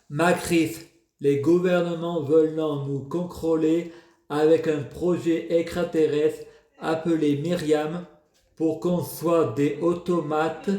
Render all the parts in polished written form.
Macris, les gouvernements veulent nous contrôler avec un projet extraterrestre appelé Myriam pour qu'on soit des automates,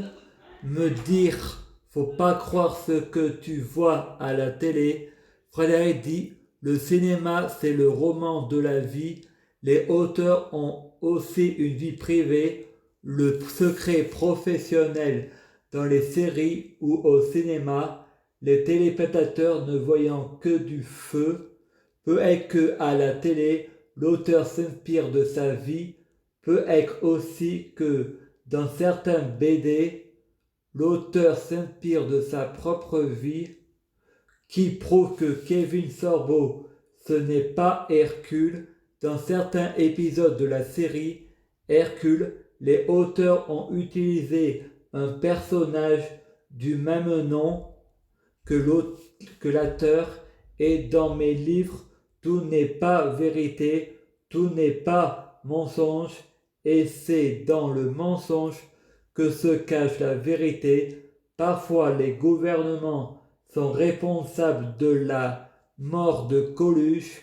me dire faut pas croire ce que tu vois à la télé. Frédéric dit le cinéma c'est le roman de la vie, les auteurs ont aussi une vie privée, le secret professionnel dans les séries ou au cinéma, les téléspectateurs ne voyant que du feu, peut être que à la télé, l'auteur s'inspire de sa vie, peut être aussi que dans certains BD, l'auteur s'inspire de sa propre vie, qui prouve que Kevin Sorbo, ce n'est pas Hercule. Dans certains épisodes de la série Hercule, les auteurs ont utilisé un personnage du même nom que l'auteur, et dans mes livres, tout n'est pas vérité, tout n'est pas mensonge, et c'est dans le mensonge que se cache la vérité. Parfois, les gouvernements sont responsables de la mort de Coluche,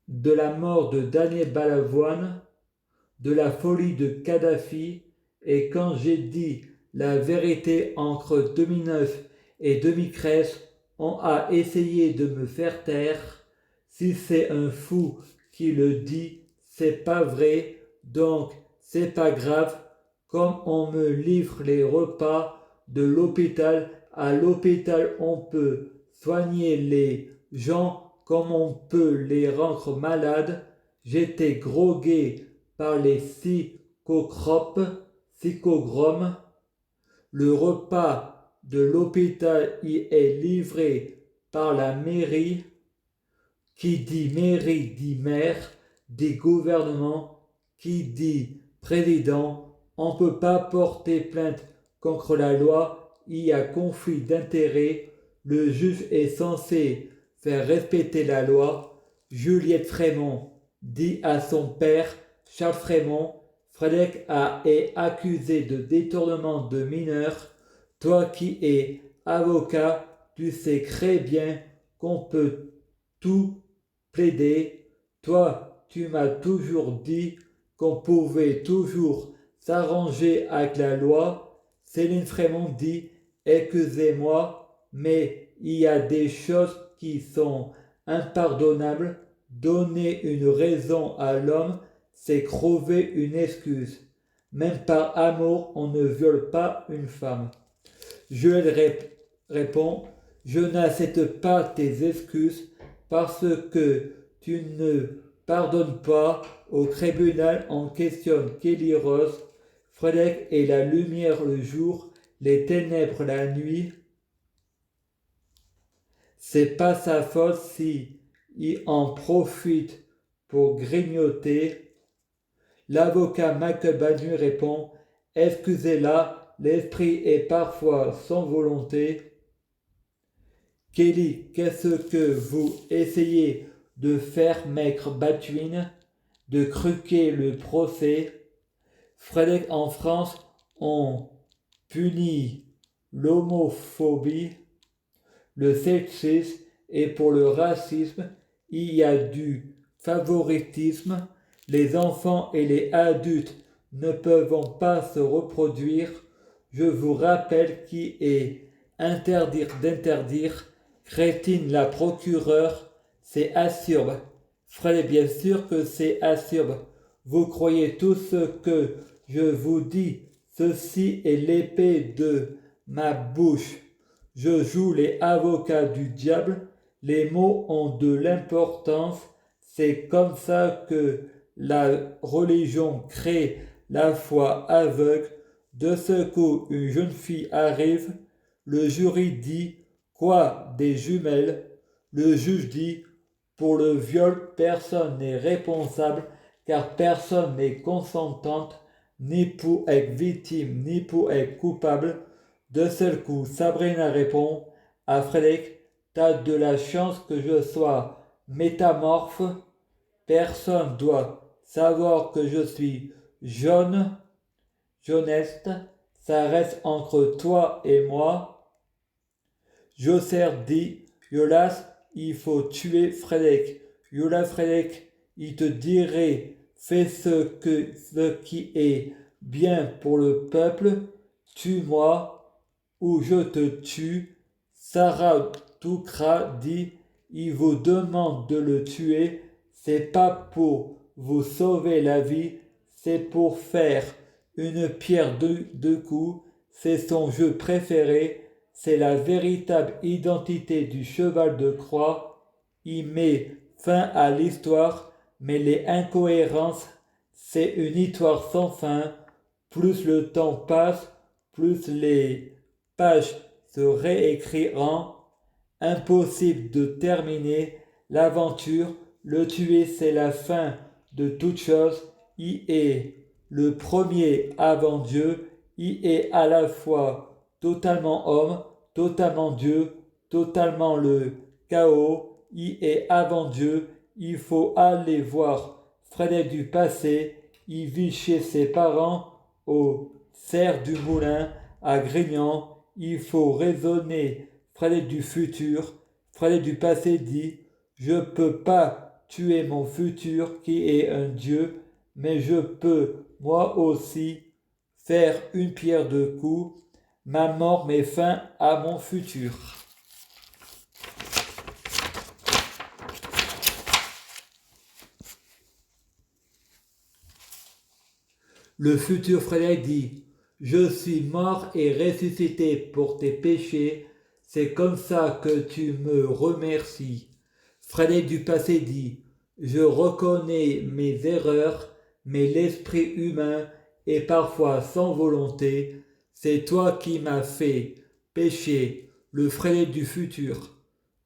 de la mort de Daniel Balavoine, de la folie de Kadhafi, et quand j'ai dit la vérité entre 2009 et 2013, on a essayé de me faire taire. Si c'est un fou qui le dit, c'est pas vrai, donc c'est pas grave. Comme on me livre les repas de l'hôpital, à l'hôpital on peut soigner les gens comme on peut les rendre malades. J'étais drogué par les psychogromes. Le repas de l'hôpital y est livré par la mairie. Qui dit mairie dit maire, dit gouvernement, qui dit président. On ne peut pas porter plainte contre la loi, il y a conflit d'intérêts. Le juge est censé faire respecter la loi. Juliette Frémont dit à son père, Charles Frémont, Frédéric est accusé de détournement de mineurs. Toi qui es avocat, tu sais très bien qu'on peut tout plaider. Toi, tu m'as toujours dit qu'on pouvait toujours s'arranger avec la loi. Céline Frémont dit, excusez-moi, mais il y a des choses qui sont impardonnables. Donner une raison à l'homme, c'est crever une excuse. Même par amour, on ne viole pas une femme. Joël répond, je n'accepte pas tes excuses parce que tu ne pardonnes pas. Au tribunal, on questionne Kelly Rose. Frédéric est la lumière le jour, les ténèbres la nuit. C'est pas sa faute si il en profite pour grignoter. L'avocat Michael lui répond, excusez-la, l'esprit est parfois sans volonté. Kelly, qu'est-ce que vous essayez de faire, maître Batwin? De truquer le procès? Frédéric, en France, on punit l'homophobie, le sexisme, et pour le racisme, il y a du favoritisme. Les enfants et les adultes ne peuvent pas se reproduire. Je vous rappelle qui est interdire d'interdire. Crétine la procureure, c'est absurde. Frédéric, bien sûr que c'est absurde. Vous croyez tout ce que je vous dis. Ceci est l'épée de ma bouche. Je joue les avocats du diable. Les mots ont de l'importance. C'est comme ça que la religion crée la foi aveugle. De ce coup, une jeune fille arrive. Le jury dit quoi, des jumelles? Le juge dit pour le viol, personne n'est responsable car personne n'est consentante ni pour être victime ni pour être coupable. De seul coup, Sabrina répond à Frédéric, t'as de la chance que je sois métamorphe. Personne doit savoir que je suis jaune, jauneste. Ça reste entre toi et moi. Joser dit, Yolas, il faut tuer Frédéric. Yolas Frédéric, il te dirait, fais ce qui est bien pour le peuple, tue-moi ou je te tue. Sarah Toukra dit, il vous demande de le tuer, c'est pas pour vous sauver la vie, c'est pour faire une pierre deux coups, c'est son jeu préféré, c'est la véritable identité du cheval de croix, il met fin à l'histoire, mais les incohérences, c'est une histoire sans fin, plus le temps passe, plus les pages se réécriront, impossible de terminer l'aventure, le tuer c'est la fin de toute chose, il est le premier avant Dieu, il est à la fois totalement homme, totalement Dieu, totalement le chaos, il est avant Dieu, il faut aller voir Frédéric du passé, il vit chez ses parents au cerf du moulin à Grignan, il faut raisonner Frédéric du futur, Frédéric du passé dit, je ne peux pas tuer mon futur qui est un Dieu, mais je peux moi aussi faire une pierre deux coups, ma mort met fin à mon futur. Le futur Frédéric dit, je suis mort et ressuscité pour tes péchés, c'est comme ça que tu me remercies. Frédéric du passé dit, je reconnais mes erreurs, mais l'esprit humain est parfois sans volonté, c'est toi qui m'as fait pécher. Le Frédéric du futur,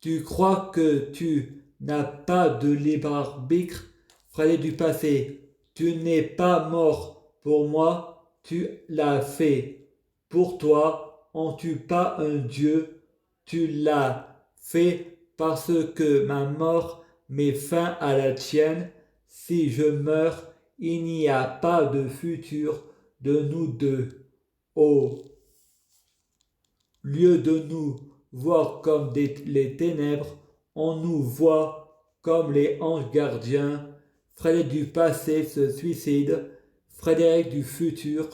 tu crois que tu n'as pas de libre arbitre? Frédéric du passé, tu n'es pas mort pour moi, tu l'as fait. Pour toi, on ne tue pas un Dieu, tu l'as fait parce que ma mort met fin à la tienne. Si je meurs, il n'y a pas de futur de nous deux. Au lieu de nous voir comme les ténèbres, on nous voit comme les anges gardiens. Frédéric du passé se suicide. Frédéric du futur,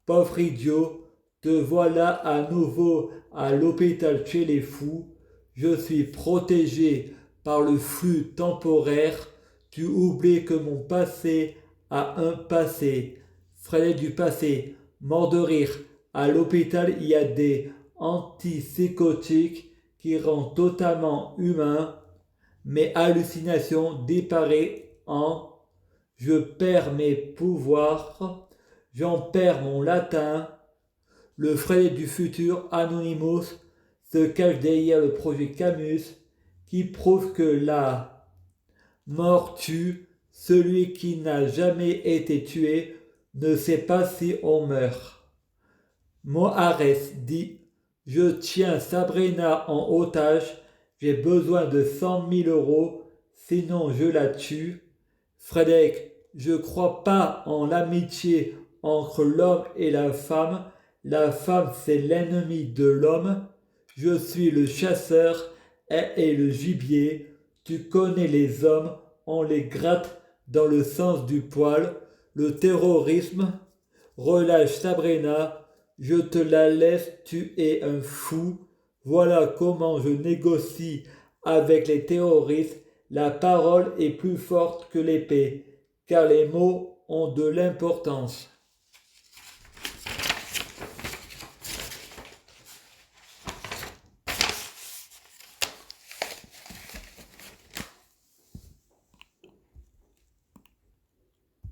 pauvre idiot, te voilà à nouveau à l'hôpital chez les fous. Je suis protégé par le flux temporaire. Tu oublies que mon passé a un passé. Frédéric du passé, mort de rire. À l'hôpital, il y a des antipsychotiques qui rendent totalement humain. Mes hallucinations disparaissent en je perds mes pouvoirs, j'en perds mon latin. Le Frédéric du futur, Anonymous, se cache derrière le projet Camus, qui prouve que la mort tue. Celui qui n'a jamais été tué ne sait pas si on meurt. Mohares dit, je tiens Sabrina en otage, j'ai besoin de 100 000 €, sinon je la tue. Frédéric, je crois pas en l'amitié entre l'homme et la femme c'est l'ennemi de l'homme. Je suis le chasseur et le gibier. Tu connais les hommes, on les gratte dans le sens du poil. Le terrorisme, relâche Sabrina, je te la laisse, tu es un fou. Voilà comment je négocie avec les terroristes. La parole est plus forte que l'épée, car les mots ont de l'importance.